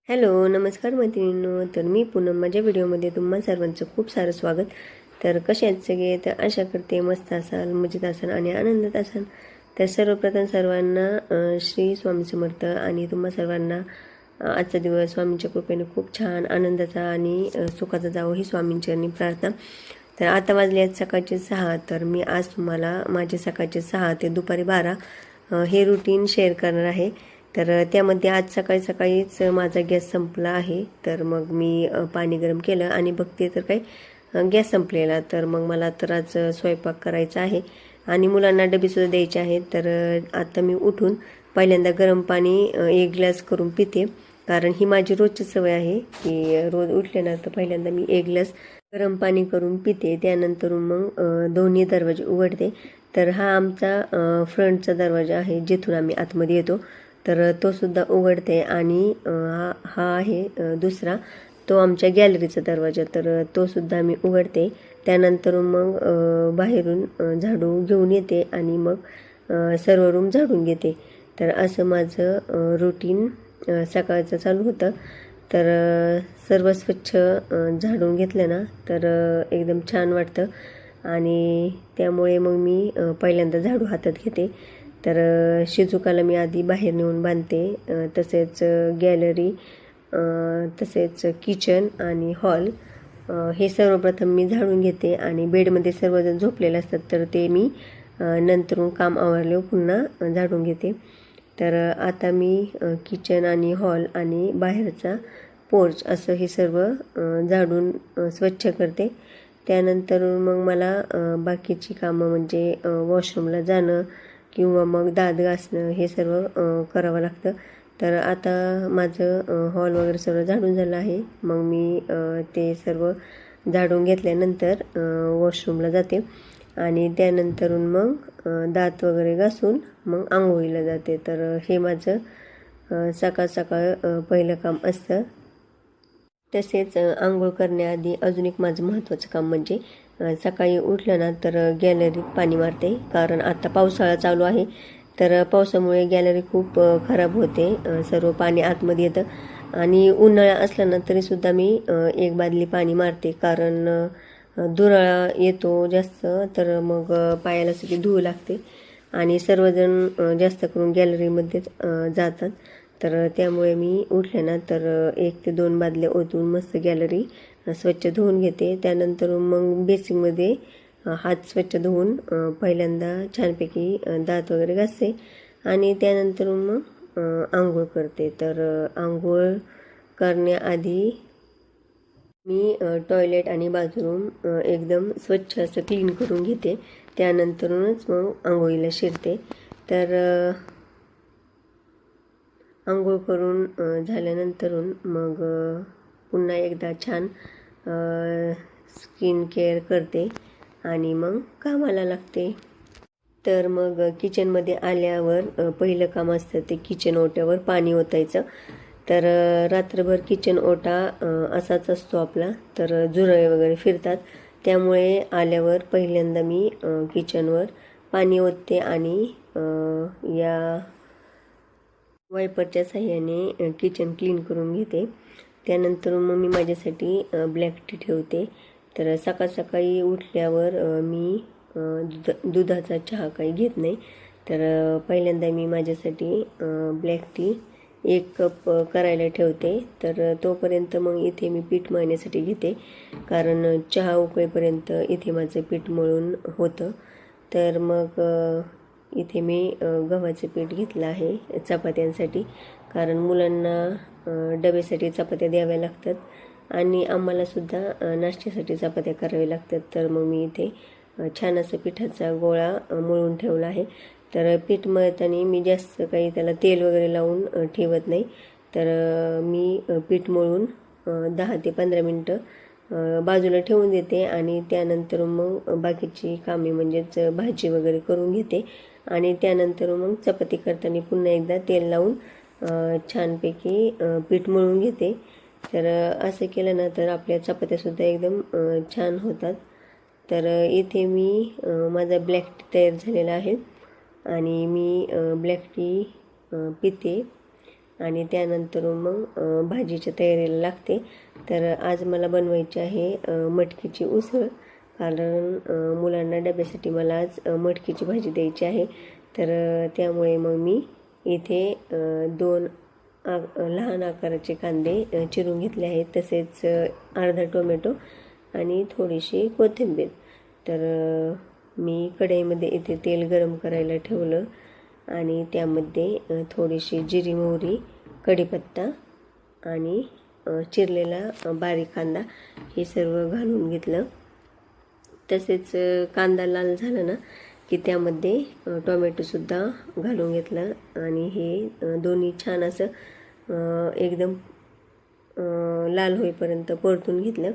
Hello नमस्कार मैत्रिणींनो. तर मी पूनम माझ्या व्हिडिओमध्ये तुम्हा सर्वांचं खूप सारं स्वागत. तर कसे आहेत सगळे? तर आशा करते मस्त असाल, मजेत असाल आणि आनंदात असाल. तर सर्वप्रथम सर्वांना श्री स्वामी समर्थ आणि तुम्हा सर्वांना आजचा दिवस स्वामींच्या कृपेने खूप छान आनंदाचा आणि सुखाचा जावं ही स्वामींचरणी प्रार्थना. तर आता वाजले आहेत सकाळचे 6. तर मी आज तुम्हाला माझे सकाळचे 6 ते दुपारी 12 हे रुटीन शेअर करणार आहे. तर त्यामध्ये आज सकाळी सकाळीच माझा गॅस संपला आहे. तर मग मी पाणी गरम केलं आणि बघते तर काही गॅस संपलेला. तर मग मला तर आज स्वयंपाक करायचा आहे आणि मुलांना डबेसुद्धा द्यायचे आहेत. तर आता मी उठून पहिल्यांदा गरम पाणी 1 ग्लास करून पिते, कारण ही माझी रोजची सवय आहे की रोज उठल्यानंतर पहिल्यांदा मी 1 ग्लास गरम पाणी करून पिते. त्यानंतर मग दोन्ही दरवाजे उघडते. तर हा आमचा फ्रंटचा दरवाजा आहे जिथून आम्ही आतमध्ये येतो. तर तो सुद्धा उघडते आणि हा आहे दुसरा, तो आमच्या गॅलरीचा दरवाजा. तर तो सुद्धा मी उघडते. त्यानंतर मग बाहेरून झाडू घेऊन येते आणि मग सर्व रूम झाडून घेते. तर असं माझं रुटीन सकाळचं चालू होतं. तर सर्व स्वच्छ झाडून घेतलं ना तर एकदम छान वाटतं आणि त्यामुळे मग मी पहिल्यांदा झाडू हातात घेते. तर शिजुकाला मी आधी बाहेर नेऊन बांधते. तसेच गॅलरी, तसेच किचन आणि हॉल हे सर्वप्रथम मी झाडून घेते आणि बेडमध्ये सर्वजण झोपलेले असतात तर ते मी नंतरून काम आवरल्यावर पुन्हा झाडून घेते. तर आता मी किचन आणि हॉल आणि बाहेरचा पोर्च असं हे सर्व झाडून स्वच्छ करते. त्यानंतर मग मला बाकीची कामं म्हणजे वॉशरूमला जाणं किंवा मग दात घासणं हे सर्व करावं लागतं. तर आता माझं हॉल वगैरे सर्व झाडून झालं आहे. मग मी ते सर्व झाडून घेतल्यानंतर वॉशरूमला जाते आणि त्यानंतरून मग दात वगैरे घासून मग आंघोळीला जाते. तर हे माझं सकाळ सकाळ पहिलं काम असतं. तसेच आंघोळ करण्याआधी अजून एक माझं महत्त्वाचं काम म्हणजे सकाळी उठलं ना तर गॅलरीत पाणी मारते, कारण आता पावसाळा चालू आहे. तर पावसामुळे गॅलरी खूप खराब होते, सर्व पाणी आतमध्ये येतं आणि उन्हाळा असला ना तरीसुद्धा मी 1 बादली पाणी मारते, कारण दुराळा येतो जास्त. तर मग पायाला सगळी धूळ लागते आणि सर्वजण जास्त करून गॅलरीमध्येच जातात. तर त्यामुळे मी उठले ना तर 1 ते 2 बादल्या ओतून मस्त गॅलरी स्वच्छ धुवून घेते. त्यानंतर मग बेसिंगमध्ये हात स्वच्छ धुवून पहिल्यांदा छानपैकी दात वगैरे घासते आणि त्यानंतर मग आंघोळ करते. तर आंघोळ करण्याआधी मी टॉयलेट आणि बाथरूम एकदम स्वच्छ असं क्लीन करून घेते. त्यानंतरूनच मग आंघोळीला शिरते. तर आंघोळ करून झाल्यानंतरून मग पुन्हा एकदा छान स्किन केअर करते आणि मग कामाला लागते. तर मग किचनमध्ये आल्यावर पहिलं काम असतं ते किचन ओट्यावर पाणी ओतायचं. तर रात्रभर किचन ओटा असाच असतो आपला. तर झुरळे वगैरे फिरतात, त्यामुळे आल्यावर पहिल्यांदा मी किचनवर पाणी ओतते आणि या वायपरच्या साह्याने किचन क्लीन करून घेते. त्यानंतर मग मी माझ्यासाठी ब्लॅक टी ठेवते. तर सकाळ सकाळी उठल्यावर मी दुधाचा चहा काही घेत नाही. तर पहिल्यांदा मी माझ्यासाठी ब्लॅक टी 1 कप करायला ठेवते. तर तोपर्यंत मग इथे मी पीठ मळण्यासाठी घेते, कारण चहा उकळेपर्यंत इथे माझं पीठ मळून होतं. तर मग इथे मी गव्हाचं पीठ घेतलं आहे चपात्यांसाठी, कारण मुलांना डब्यासाठी चपात्या द्याव्या लागतात आणि आम्हालासुद्धा नाश्त्यासाठी चपात्या कराव्या लागतात. तर मग मी इथे छान असं पिठाचा गोळा मळून ठेवला आहे. तर पीठ मळताना मी जास्त काही त्याला तेल वगैरे लावून ठेवत नाही. तर मी पीठ मळून 10 ते 15 मिनटं बाजूला ठेवून देते आणि त्यानंतर मग बाकीची कामे म्हणजेच भाजी वगैरे करून घेते आणि त्यानंतर मग चपाती करताना पुन्हा एकदा तेल लावून छानपैकी पीठ मळून घेते. तर असं केलं ना तर आपल्या चपात्यासुद्धा एकदम छान होतात. तर इथे मी माझा ब्लॅक टी तयार झालेला आहे आणि मी ब्लॅक टी पिते. आणि त्यानंतर मग भाजीच्या तयारीला लागते. तर आज मला बनवायची आहे मटकीची उसळ, कारण मुलांना डब्यासाठी मला आज मटकीची भाजी द्यायची आहे. तर त्यामुळे मग मी इथे 2 लहान आकाराचे कांदे चिरून घेतले आहेत, तसेच अर्धा टोमॅटो आणि थोडीशी कोथिंबीर. तर मी कढईमध्ये इथे तेल गरम करायला ठेवलं आणि त्यामध्ये थोडीशी जिरी, मोहरी, कढीपत्ता आणि चिरलेला बारीक कांदा हे सर्व घालून घेतलं. तसेच कांदा लाल झाला ना की त्यामध्ये टोमॅटोसुद्धा घालून घेतलं आणि हे दोन्ही छान असं एकदम लाल होईपर्यंत परतून घेतलं.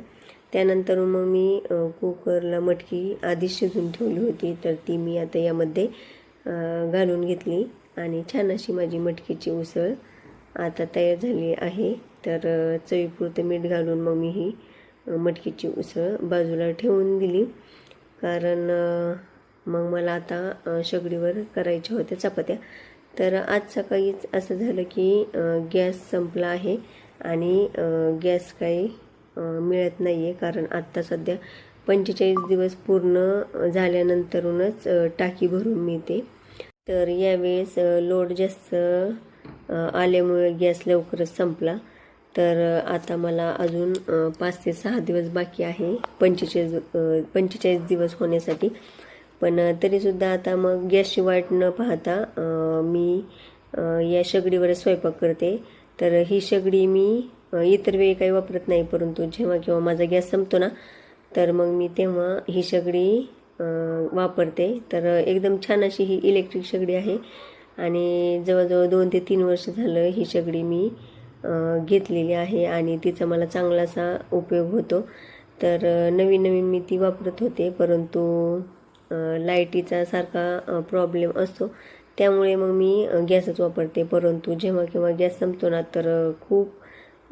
त्यानंतर मग मी कुकरला मटकी आधी शिजून ठेवली होती, तर ती मी आता यामध्ये घालून घेतली आणि छान अशी माझी मटकीची उसळ आता तयार झाली आहे. तर चवीपुरतं मीठ घालून मग मी ही मटकीची उसळ बाजूला ठेवून दिली, कारण मग मला आता शेगडीवर करायच्या होत्या चपात्या. तर आज सकाळीच असं झालं की गॅस संपला आहे आणि गॅस काही मिळत नाही आहे, कारण आत्ता सध्या 45 दिवस पूर्ण झाल्यानंतरूनच टाकी भरून मिळते. तर यावेळेस लोड जास्त आल्यामुळे गॅस लवकरच संपला. तर आता मला अजून 5 ते 6 दिवस बाकी आहे 45 दिवस होण्यासाठी. पण तरीसुद्धा आता मग गॅसची वाट न पाहता मी या शेगडीवर स्वयंपाक करते. तर ही शेगडी मी इतर वेळी काही वापरत नाही, परंतु जेव्हा केव्हा माझा गॅस संपतो ना, तर मग मी तेव्हा ही शेगडी वापरते. तर एकदम छान अशी ही इलेक्ट्रिक शेगडी आहे आणि जवळजवळ 2 ते 3 वर्ष झालं ही शेगडी मी घेतलेली आहे आणि तिचा मला चांगलासा उपयोग होतो. तर नवीन मी ती वापरत होते, परंतु लाईटीचा सारखा प्रॉब्लेम असतो, त्यामुळे मग मी गॅसच वापरते. परंतु जेव्हा केव्हा गॅस संपतो ना, तर खूप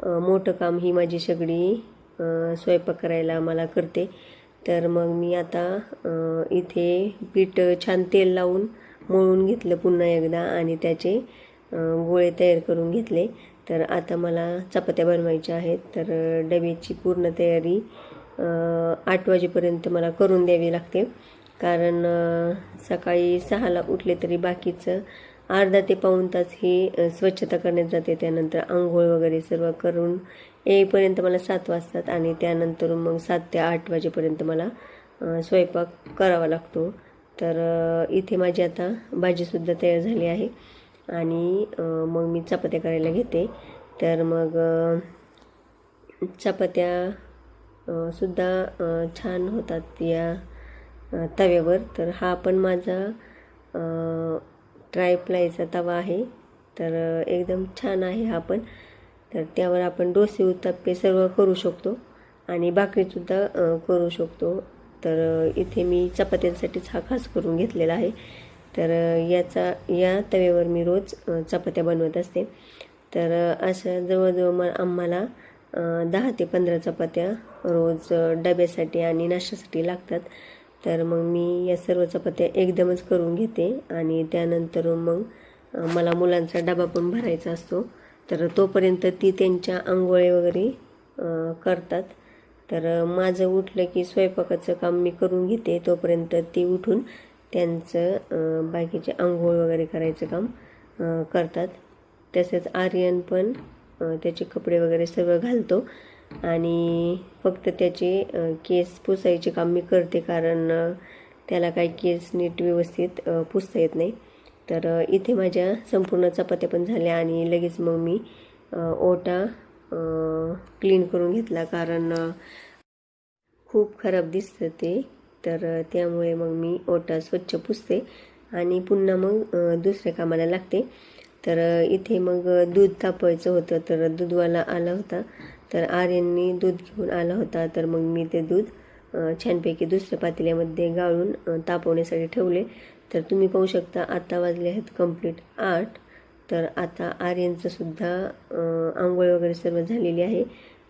मोठं काम ही माझी शेगडी स्वयंपाक करायला मला करते. तर मग मी आता इथे पीठ छान तेल लावून मळून घेतलं पुन्हा एकदा आणि त्याचे गोळे तयार करून घेतले. तर आता मला चपात्या बनवायच्या आहेत. तर डब्याची पूर्ण तयारी 8 वाजेपर्यंत मला करून द्यावी लागते, कारण सकाळी 6ला उठले तरी बाकीचं अर्धा ते पाऊण तास ही स्वच्छता करण्यात जाते. त्यानंतर आंघोळ वगैरे सर्व करून येईपर्यंत मला 7 वाजतात आणि त्यानंतर मग 7 ते 8 वाजेपर्यंत मला स्वयंपाक करावा लागतो. तर इथे माझी आता भाजीसुद्धा तयार झाली आहे आणि मग मी चपात्या करायला घेते. तर मग चपात्या सुद्धा छान होतात या तव्यावर. तर हा पण माझा ट्रायप्लायचा तवा आहे, तर एकदम छान आहे हा पण. तर त्यावर आपण डोसे, उत्तप्पे सर्व करू शकतो आणि भाकरीसुद्धा करू शकतो. तर इथे मी चपात्यांसाठीच हा खास करून घेतलेला आहे. तर या तव्यावर मी रोज चपात्या बनवत असते. तर अशा जवळजवळ आम्हाला 10 ते 15 चपात्या रोज डब्यासाठी आणि नाश्त्यासाठी लागतात. तर मग मी या सर्व चपात्या एकदमच करून घेते आणि त्यानंतर मग मला मुलांचा डबा पण भरायचा असतो. तर तोपर्यंत ती त्यांच्या आंघोळी वगैरे करतात. तर माझं उठलं की स्वयंपाकाचं काम मी करून घेते, तोपर्यंत ती उठून त्यांचं बाकीचे आंघोळ वगैरे करायचं काम करतात. तसेच आर्यन पण त्याचे कपडे वगैरे सर्व घालतो आणि फक्त त्याचे केस पुसायचे काम मी करते, कारण त्याला काही केस नीट व्यवस्थित पुसता येत नाही. तर इथे माझ्या संपूर्ण चपात्या पण झाल्या आणि लगेच मग मी ओटा क्लीन करून घेतला, कारण खूप खराब दिसतं ते. तर त्यामुळे मग मी ओटा स्वच्छ पुसते आणि पुन्हा मग दुसऱ्या कामाला लागते. तर इथे मग दूध तापवायचं होतं, तर दूधवाला आला होता. तर आर्यननी दूध घेऊन आला होता. तर मग मी ते दूध छानपैकी दुसऱ्या पातेल्यामध्ये गाळून तापवण्यासाठी ठेवले. तर तुम्ही पाहू शकता आता वाजले आहेत कंप्लीट 8. तर आता आर्यनचं सुद्धा आंघोळ वगैरे सर्व झालेली आहे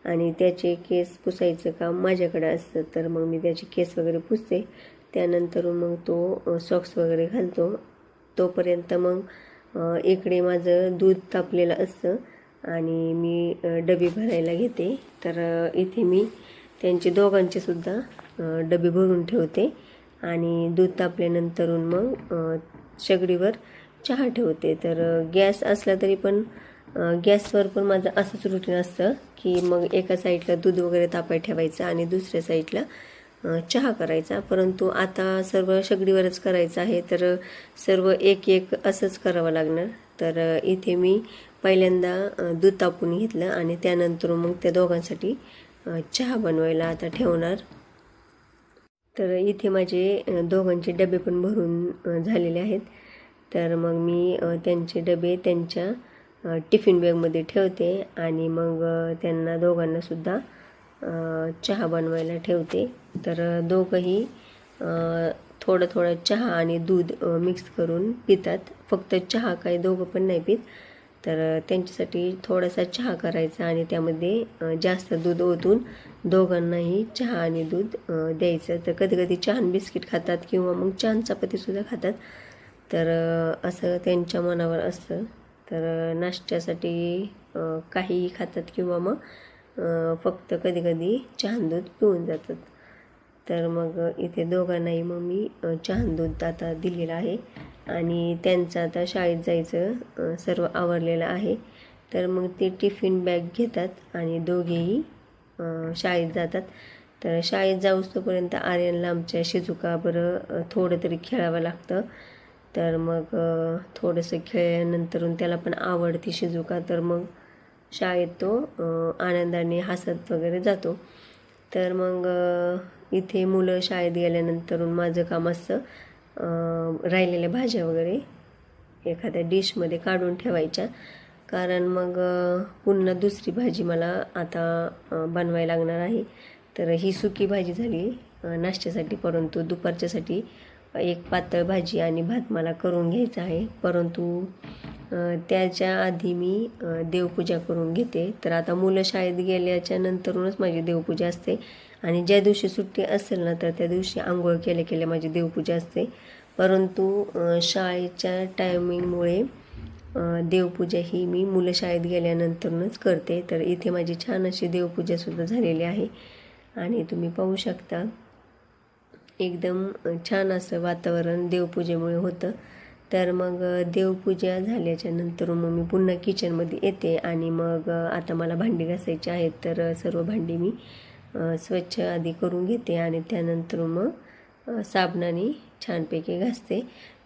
आणि त्याचे केस पुसायचं काम माझ्याकडे असतं. तर मग मी त्याचे केस वगैरे पुसते. त्यानंतर मग तो सॉक्स वगैरे घालतो. तोपर्यंत मग इकडे माझं दूध तापलेलं असतं आणि मी डबे भरायला घेते. तर इथे मी त्यांचे दोघांचे सुद्धा डबे भरून ठेवते आणि दूध तापल्यानंतरून मग शेगडीवर चहा ठेवते. तर गॅस असला तरी पण गॅसवर पण माझं असंच रुटीन असतं की मग एका साईडला दूध वगैरे तापायला ठेवायचं आणि दुसऱ्या साईडला चहा करायचा. परंतु आता सर्व शेगडीवरच करायचं आहे तर सर्व एक एक असंच करावं लागणार. तर इथे मी पहिल्यांदा दूध तापून घेतलं आणि त्यानंतर मग त्या दोघांसाठी चहा बनवायला आता ठेवणार. तर इथे माझे दोघांचे डबे पण भरून झालेले आहेत. तर मग मी त्यांचे डबे त्यांच्या टिफिन बॅगमध्ये ठेवते आणि मग त्यांना दोघांनासुद्धा चहा बनवायला ठेवते. तर दोघंही थोडं थोडं चहा आणि दूध मिक्स करून पितात. फक्त चहा काही दोघं पण नाही पित. तर त्यांच्यासाठी थोडासा चहा करायचा आणि त्यामध्ये जास्त दूध ओतून दोघांनाही चहा आणि दूध द्यायचं. तर कधी कधी चहा आणि बिस्किट खातात किंवा मग चहा चपातीसुद्धा खातात. तर असं त्यांच्या मनावर असतं. तर नाश्त्यासाठी काहीही खातात किंवा मग फक्त कधी कधी चहा दूध पिऊन जातात. तर मग इथे दोघांनाही मग मी चहा दूध आता दिलेलं आहे आणि त्यांचं आता शाळेत जायचं सर्व आवरलेलं आहे. तर मग ते टिफिन बॅग घेतात आणि दोघेही शाळेत जातात. तर शाळेत जाऊस्तोपर्यंत आर्यनला आमच्या शिजुका बरं थोडं तरी खेळावं लागतं. तर मग थोडंसं खेळल्यानंतरून त्याला पण आवडते शिजुका. तर मग शाळेत तो आनंदाने हसत वगैरे जातो. तर मग इथे मुलं शाळेत गेल्यानंतरून माझं काम असतं राहिलेल्या भाज्या वगैरे एखाद्या डिशमध्ये काढून ठेवायच्या. कारण मग पुन्हा दुसरी भाजी मला आता बनवायला लागणार आहे. तर ही सुकी भाजी झाली नाश्त्यासाठी. परंतु दुपारच्यासाठी एक पातळ भाजी आणि भात मला करून घ्यायचा आहे. परंतु त्याच्या आधी मी देवपूजा करून घेते. तर आता मुलं शाळेत गेल्याच्या नंतरूनच माझी देवपूजा असते आणि ज्या दिवशी सुट्टी असेल ना तर त्या दिवशी आंघोळ केल्या केल्या माझी देवपूजा असते. परंतु शाळेच्या टायमिंगमुळे देवपूजा ही मी मुलं शाळेत गेल्यानंतरूनच करते. तर इथे माझी छान अशी देवपूजासुद्धा झालेली आहे आणि तुम्ही पाहू शकता एकदम छान असं वातावरण देवपूजेमुळे होतं. तर मग देवपूजा झाल्याच्या नंतर मग मी पुन्हा किचनमध्ये येते आणि मग आता मला भांडी घासायची आहेत. तर सर्व भांडी मी स्वच्छ आधी करून घेते आणि त्यानंतर मग साबणाने छानपैकी घासते.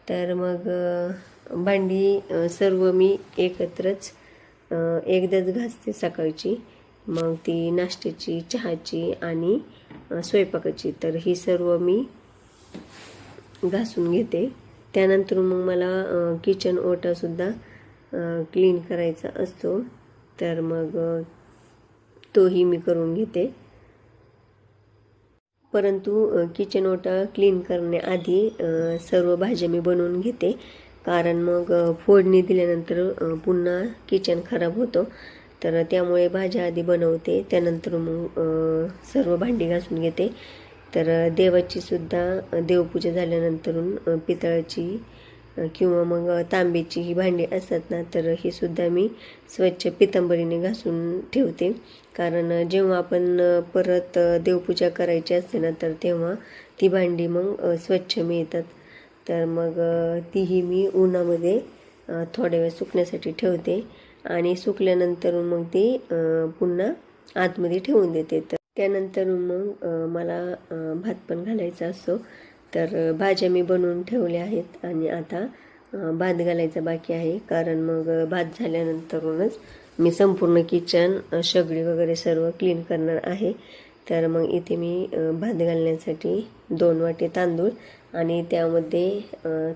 तर मग भांडी सर्व मी एकत्रच एकदाच घासते सकाळची. मग ती नाश्त्याची, चहाची आणि स्वयंपाकाची. तर ही सर्व मी घासून घेते. त्यानंतर मग मला किचन ओटासुद्धा क्लीन करायचा असतो. तर मग तोही मी करून घेते. परंतु किचन ओटा क्लीन करण्याआधी सर्व भाज्या मी बनवून घेते. कारण मग फोडणी दिल्यानंतर पुन्हा किचन खराब होतं. तर त्यामुळे भाज्या आधी बनवते, त्यानंतर मग सर्व भांडी घासून घेते. तर देवाचीसुद्धा देवपूजा झाल्यानंतरून पितळाची किंवा मग तांब्याची ही भांडी असतात ना तर ही सुद्धा मी स्वच्छ पितांबरीने घासून ठेवते. कारण जेव्हा आपण परत देवपूजा करायची असते ना तर तेव्हा ती भांडी मग स्वच्छ मिळतात. तर मग तीही मी उन्हामध्ये थोड्या वेळ सुकण्यासाठी ठेवते आणि सुकल्यानंतर मग ती पुन्हा आतमध्ये ठेवून देते. तर त्यानंतर मग मला भात पण घालायचा असतो. तर भाज्या मी बनवून ठेवल्या आहेत आणि आता भात घालायचा बाकी आहे. कारण मग भात झाल्यानंतरूनच मी संपूर्ण किचन शेगडी वगैरे सर्व क्लीन करणार आहे. तर मग इथे मी भात घालण्यासाठी 2 वाटी तांदूळ आणि त्यामध्ये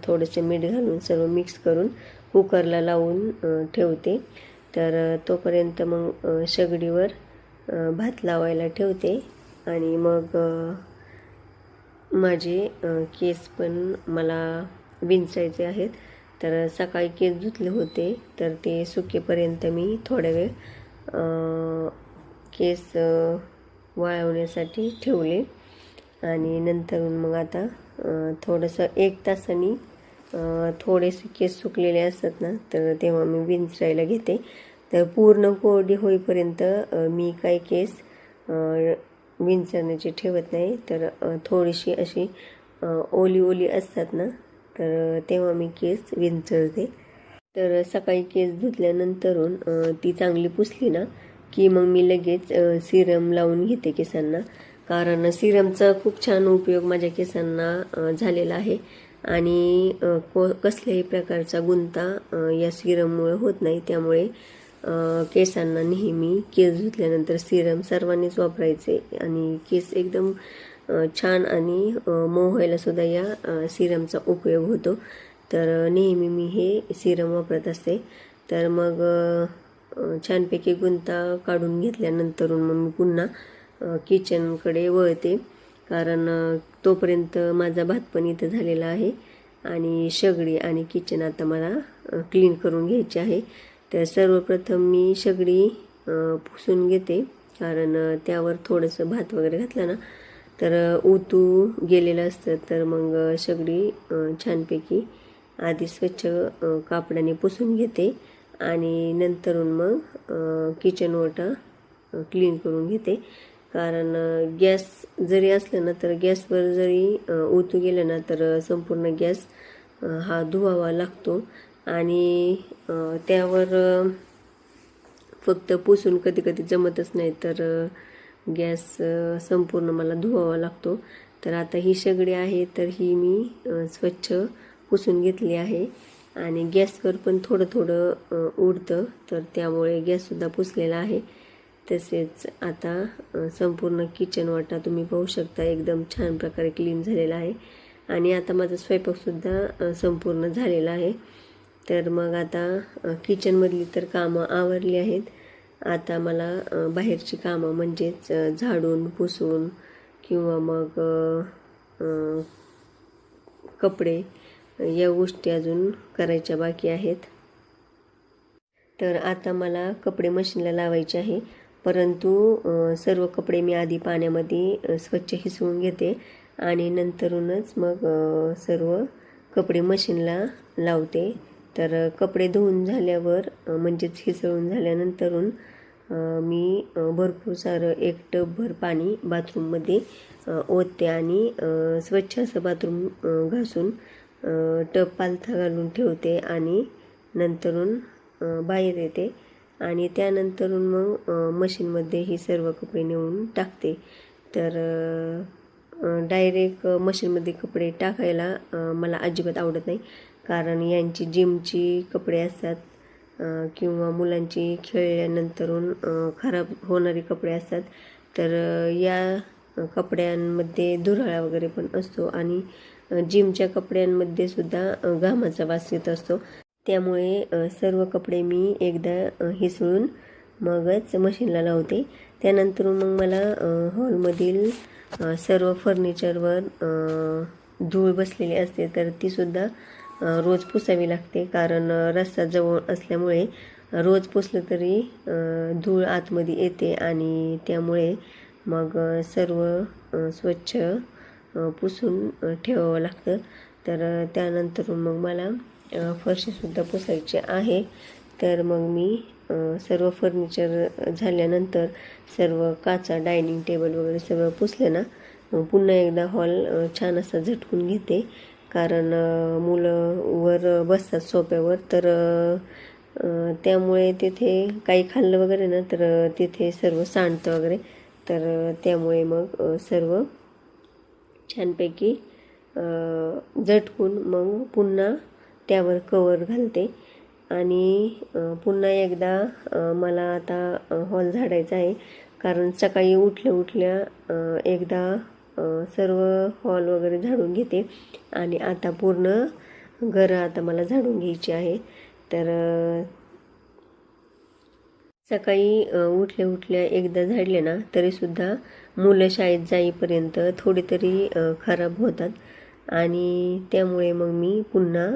थोडंसं मीठ घालून सर्व मिक्स करून कुकरला लावून ठेवते. तर तोपर्यंत मग शेगडीवर भात लावायला ठेवते आणि मग माझे केस पण मला विंचायचे आहेत. तर सकाळी केस धुतले होते तर ते सुकेपर्यंत मी थोड्या वेळ केस वाळवण्यासाठी ठेवले आणि नंतर मग आता थोडंसं 1 तासाने थोडेसे केस सुकलेले असतात ना, तर तेव्हा मी विंचरायला घेते. तर पूर्ण कोरडी होईपर्यंत मी काही केस विंचरण्याची ठेवत नाही. तर थोडीशी अशी ओली ओली असतात ना, तर तेव्हा मी केस विंचरते. तर सकाळी केस धुतल्यानंतरून ती चांगली पुसली ना की मग मी लगेच सिरम लावून घेते केसांना. कारण सिरमचा खूप छान उपयोग माझ्या केसांना झालेला आहे आणि कसल्याही प्रकारचा गुंता या सिरममुळे होत नाही. त्यामुळे केसांना नेहमी केस धुतल्यानंतर सिरम सर्वांनीच वापरायचे आणि केस एकदम छान आणि मऊ व्हायला सुद्धा या सिरमचा उपयोग होतो. तर नेहमी मी हे सिरम वापरत असते. तर मग छानपैकी गुंता काढून घेतल्यानंतर मग मी पुन्हा किचनकडे वळते. कारण तोपर्यंत माझा भात पण इथं झालेला आहे आणि शेगडी आणि किचन आता मला क्लीन करून घ्यायचे आहे. तर सर्वप्रथम मी शेगडी पुसून घेते, कारण त्यावर थोडंसं भात वगैरे घातलं ना तर उतू गेलेलं असतं. तर मग शेगडी छानपैकी आधी स्वच्छ कापडाने पुसून घेते आणि नंतरून मग किचन ओटा क्लीन करून घेते. कारण गॅस जरी असलं ना तर गॅसवर जरी उतू गेलं ना तर संपूर्ण गॅस हा धुवावा लागतो आणि त्यावर फक्त पुसून कधी कधी जमतच नाही, तर गॅस संपूर्ण मला धुवावा लागतो. तर आता ही शेगडी आहे तर ही मी स्वच्छ पुसून घेतली आहे आणि गॅसवर पण थोडं थोडं उडतं, तर त्यामुळे गॅससुद्धा पुसलेला आहे. तसेच आता संपूर्ण किचन वाटा तुम्ही पाहू शकता एकदम छान प्रकारे क्लीन झालेला आहे आणि आता माझा स्वयंपाकसुद्धा संपूर्ण झालेला आहे. तर मग आता किचनमधली तर कामं आवरली आहेत. आता मला बाहेरची कामं म्हणजेच झाडून पुसून किंवा मग कपडे या गोष्टी अजून करायच्या बाकी आहेत. तर आता मला कपडे मशीनला लावायचे आहे, परंतु सर्व कपडे मी आधी पाण्यामध्ये स्वच्छ हिसळून घेते आणि नंतरूनच मग सर्व कपडे मशीनला लावते. तर कपडे धुवून झाल्यावर म्हणजेच हिसळून झाल्यानंतरून मी भरपूर सारं 1 टबभर पाणी बाथरूममध्ये ओतते आणि स्वच्छ असं बाथरूम घासून टब पालथा घालून ठेवते आणि नंतरून बाहेर येते आणि त्यानंतरून मग मशीनमध्ये ही सर्व कपडे नेऊन टाकते. तर डायरेक्ट मशीनमध्ये कपडे टाकायला मला अजिबात आवडत नाही, कारण यांची जिमची कपडे असतात किंवा मुलांची खेळल्यानंतरून खराब होणारे कपडे असतात. तर या कपड्यांमध्ये धुराळा वगैरे पण असतो आणि जिमच्या कपड्यांमध्ये सुद्धा घामाचा वास येत असतो. त्यामुळे सर्व कपडे मी एकदा हिसळून मगच मशीनला लावते. त्यानंतर मग मला हॉलमधील सर्व फर्निचरवर धूळ बसलेली असते, तर तीसुद्धा रोज पुसावी लागते. कारण रस्ता जवळ असल्यामुळे रोज पुसलं तरी धूळ आतमध्ये येते आणि त्यामुळे मग सर्व स्वच्छ पुसून ठेवावं लागतं. तर त्यानंतर मग मला फरशीसुद्धा पुसायची आहे. तर मग मी सर्व फर्निचर झाल्यानंतर सर्व काचा, डायनिंग टेबल वगैरे सगळं पुसलं ना मग पुन्हा एकदा हॉल छान असा झटकून घेते. कारण मुलं वर बसतात सोफ्यावर, तर त्यामुळे तिथे काही खाल्लं वगैरे ना तर तिथे सर्व सांडतं वगैरे. तर त्यामुळे मग सर्व छानपैकी झटकून मग पुन्हा त्यावर कवर घालते आणि पुन्हा एकदा मला आता हॉल झाडायचा आहे. कारण सकाळी उठल्या एकदा सर्व हॉल वगैरे झाडून घेते आणि आता पूर्ण घर आता मला झाडून घ्यायची आहे. तर सकाळी उठल्या एकदा झाडले ना तरीसुद्धा मुलं शाळेत जाईपर्यंत थोडी तरी खराब होतात आणि त्यामुळे मग मी पुन्हा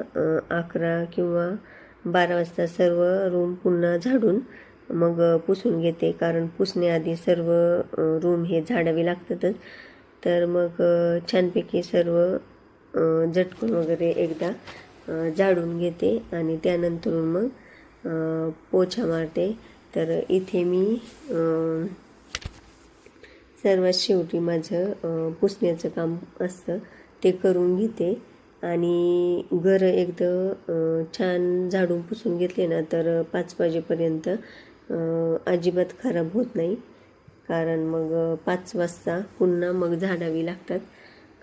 11 किंवा 12 वाजता सर्व रूम पुन्हा झाडून मग पुसून घेते. कारण पुसण्याआधी सर्व रूम हे झाडावे लागतातच. तर मग छानपैकी सर्व झटकून वगैरे एकदा झाडून घेते आणि त्यानंतर मग पोछा मारते. तर इथे मी सर्वात शेवटी माझं पुसण्याचं काम असतं ते करून घेते. आणि घर एकदा छान झाडून पुसून घेतले ना तर 5 वाजेपर्यंत अजिबात खराब होत नाही. कारण मग 5 वाजता पुन्हा मग झाडावी लागतात.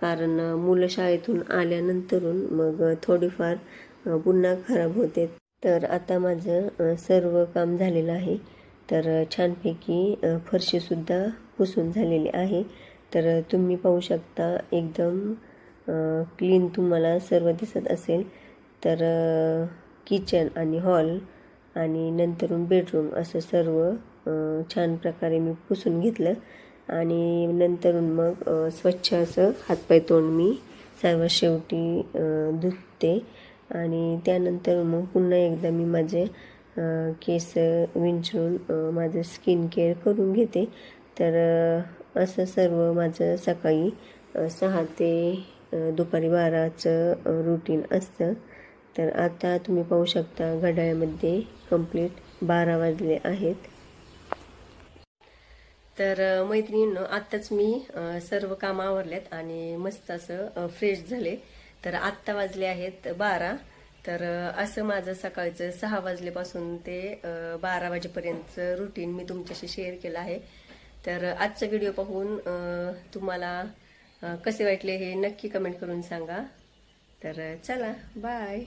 कारण मुलं शाळेतून आल्यानंतरून मग थोडीफार पुन्हा खराब होते. तर आता माझं सर्व काम झालेलं आहे. तर छानपैकी फरशीसुद्धा पुसून झालेली आहे. तर तुम्ही पाहू शकता एकदम क्लीन तुम्हाला सर्व दिसत असेल. तर किचन आणि हॉल आणि नंतरून बेडरूम असं सर्व छान प्रकारे मी पुसून घेतलं. आणि नंतरून मग स्वच्छ असं हातपाय तोंड मी सर्वात शेवटी धुते. आणि त्यानंतर मग पुन्हा एकदा मी माझे केस विंचरून माझं स्किन केअर करून घेते. तर असं सर्व माझं सकाळी 6 ते दुपारी 12चं रुटीन असतं. तर आता तुम्ही पाहू शकता घड्याळामध्ये कंप्लीट 12 वाजले आहेत. तर मैत्रिणींनो, आत्ताच मी सर्व कामं आवरलेत आणि मस्त असं फ्रेश झाले. तर आत्ता वाजले आहेत 12. तर असं माझं सकाळचं 6 वाजल्यापासून ते 12 वाजेपर्यंतचं रुटीन मी तुमच्याशी शेअर केलं आहे. तर आजचा व्हिडिओ पाहून तुम्हाला कसे वाटले हे नक्की कमेंट करून सांगा. तर चला, बाय.